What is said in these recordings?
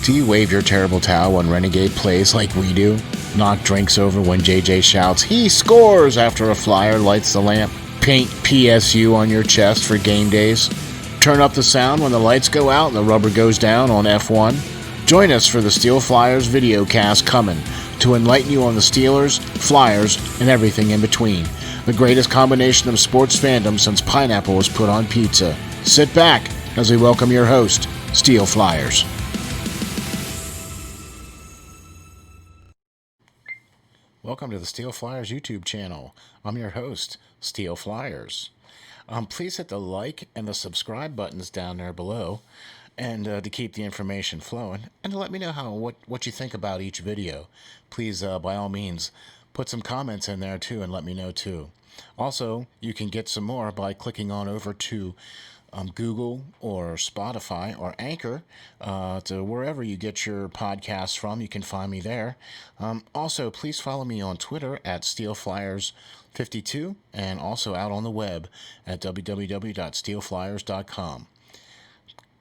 Do you wave your terrible towel when Renegade plays like we do? Knock drinks over when JJ shouts, "He scores!" after a Flyer lights the lamp? Paint PSU on your chest for game days? Turn up the sound when the lights go out and the rubber goes down on F1? Join us for the SteelFlyers videocast coming to enlighten you on the Steelers, Flyers, and everything in between. The greatest combination of sports fandom since pineapple was put on pizza. Sit back as we welcome your host, SteelFlyers. Welcome to the SteelFlyers YouTube channel. I'm your host, SteelFlyers. Please hit the like and the subscribe buttons down there below, and to keep the information flowing, and to let me know what you think about each video. Please, by all means, put some comments in there too, and let me know too. Also, you can get some more by clicking on over to Google or Spotify or Anchor, to wherever you get your podcasts from. You can find me there. Also, please follow me on Twitter at SteelFlyers52, and also out on the web at www.steelflyers.com.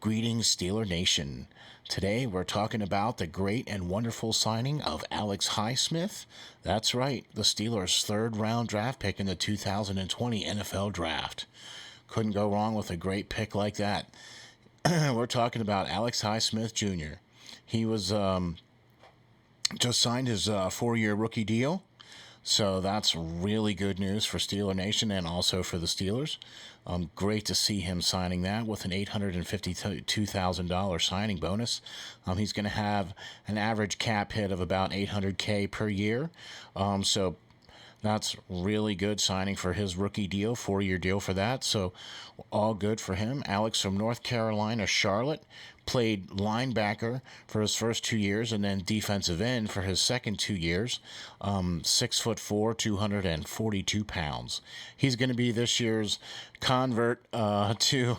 Greetings, Steeler Nation. Today we're talking about the great and wonderful signing of Alex Highsmith. That's right, the Steelers' third-round draft pick in the 2020 NFL Draft. Couldn't go wrong with a great pick like that. We're talking about Alex Highsmith Jr. He was just signed his 4-year rookie deal, so that's really good news for Steeler Nation and also for the Steelers. Great to see him signing that with an $852,000 signing bonus. He's going to have an average cap hit of about $800K per year, so that's really good signing for his rookie deal, 4-year deal for that. So all good for him. Alex from North Carolina, Charlotte, played linebacker for his first 2 years and then defensive end for his second 2 years. 6'4", 242 pounds. He's going to be this year's convert to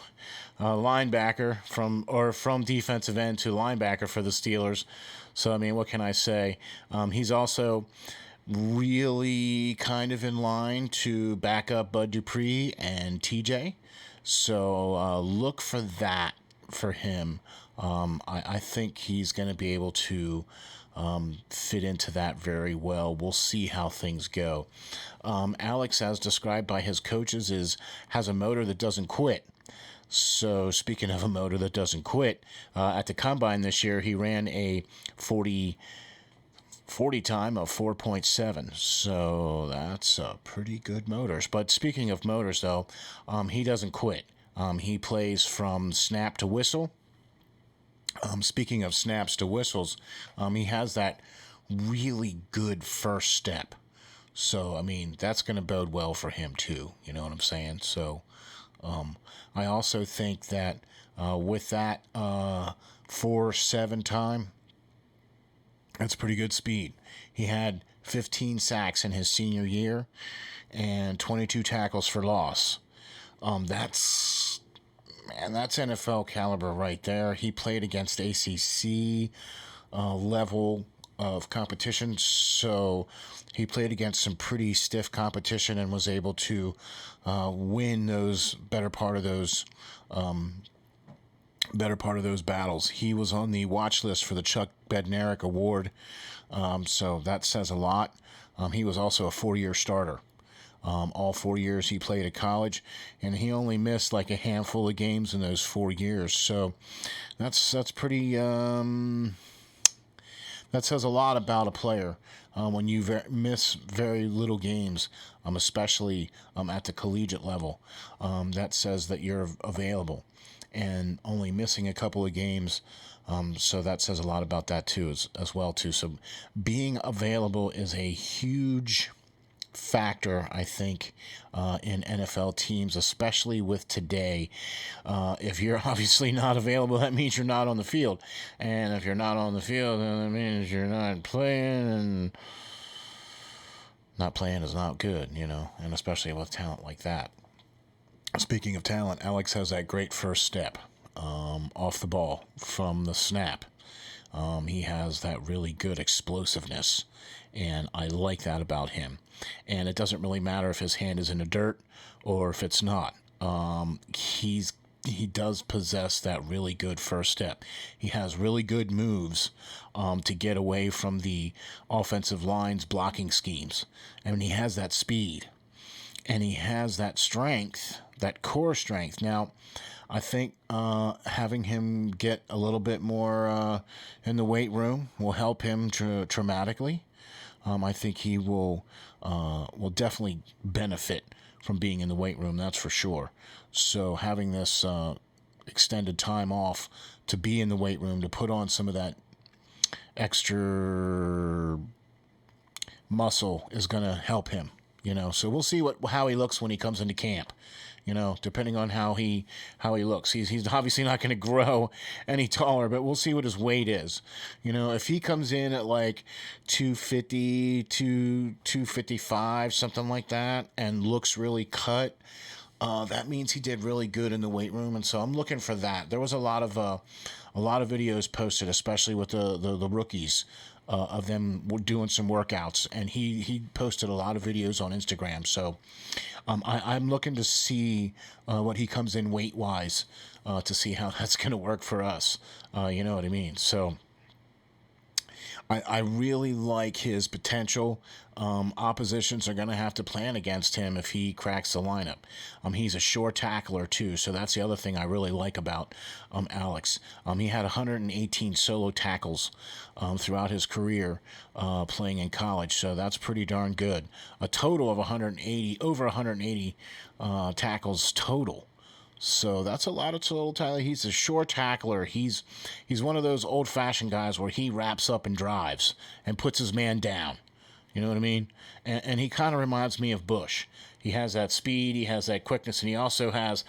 linebacker from defensive end to linebacker for the Steelers. So, I mean, what can I say? He's also really kind of in line to back up Bud Dupree and TJ. So look for that for him. I think he's going to be able to fit into that very well. We'll see how things go. Alex, as described by his coaches, has a motor that doesn't quit. So speaking of a motor that doesn't quit, at the Combine this year, he ran a 40 time of 4.7, so that's a pretty good motor. But speaking of motors, though, he doesn't quit. He plays from snap to whistle. Speaking of snaps to whistles, he has that really good first step. So, I mean, that's going to bode well for him, too. You know what I'm saying? So, I also think that with that 4.7 time, that's pretty good speed. He had 15 sacks in his senior year and 22 tackles for loss. That's NFL caliber right there. He played against ACC level of competition, so he played against some pretty stiff competition and was able to win those better part of those battles. He was on the watch list for the Chuck Bednarik Award, so that says a lot. He was also a 4-year starter. All 4 years he played at college, and he only missed like a handful of games in those 4 years. So that's pretty. That says a lot about a player when you miss very little games, especially at the collegiate level. That says that you're available. And only missing a couple of games, so that says a lot about that too, as well too. So being available is a huge factor, I think, in NFL teams, especially with today. If you're obviously not available, that means you're not on the field, and if you're not on the field, then that means you're not playing, and not playing is not good, and especially with talent like that. Speaking of talent, Alex has that great first step off the ball from the snap. He has that really good explosiveness, and I like that about him. And it doesn't really matter if his hand is in the dirt or if it's not. He's he does possess that really good first step. He has really good moves to get away from the offensive line's blocking schemes. I mean, he has that speed and he has that strength, that core strength. Now, I think having him get a little bit more in the weight room will help him dramatically. I think he will definitely benefit from being in the weight room. That's for sure. So having this extended time off to be in the weight room, to put on some of that extra muscle, is going to help him. So we'll see how he looks when he comes into camp. Depending on how he looks. He's obviously not going to grow any taller, but we'll see what his weight is. If he comes in at like 250 to 255, something like that, and looks really cut, that means he did really good in the weight room, and so I'm looking for that. There was a lot of videos posted, especially with the rookies. Of them doing some workouts, and he posted a lot of videos on Instagram. So I'm looking to see what he comes in weight-wise to see how that's going to work for us. You know what I mean? So I really like his potential. Oppositions are going to have to plan against him if he cracks the lineup. He's a sure tackler, too, so that's the other thing I really like about Alex. He had 118 solo tackles throughout his career playing in college, so that's pretty darn good. A total of over 180 tackles total. So that's a lot of total tackling. He's a sure tackler. He's one of those old-fashioned guys where he wraps up and drives and puts his man down. You know what I mean? And he kind of reminds me of Bush. He has that speed, he has that quickness, and he also has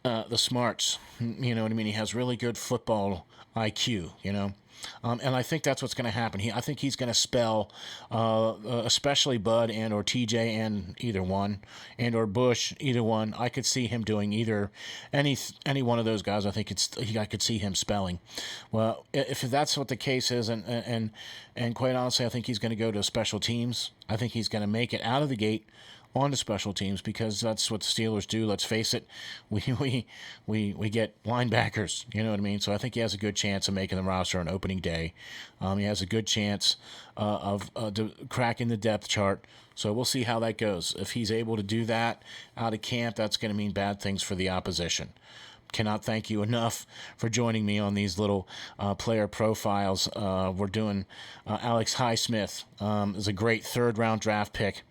the smarts. You know what I mean? He has really good football IQ, and I think that's what's going to happen. I think he's going to spell, especially Bud and or TJ and either one, and or Bush, either one. I could see him doing either any one of those guys. I think I could see him spelling. Well, if that's what the case is, and quite honestly, I think he's going to go to special teams. I think he's going to make it out of the gate onto special teams because that's what the Steelers do. Let's face it, we get linebackers. You know what I mean? So I think he has a good chance of making the roster on opening day. He has a good chance of cracking the depth chart. So we'll see how that goes. If he's able to do that out of camp, that's going to mean bad things for the opposition. Cannot thank you enough for joining me on these little player profiles. We're doing Alex Highsmith is a great third-round draft pick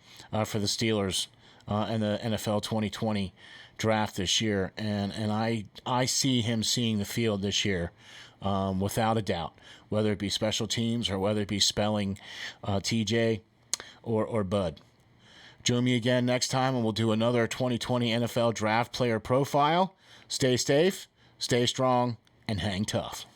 for the Steelers in the NFL 2020 draft this year, and I see him seeing the field this year without a doubt, whether it be special teams or whether it be spelling TJ or Bud. Join me again next time, and we'll do another 2020 NFL draft player profile. Stay safe, stay strong, and hang tough.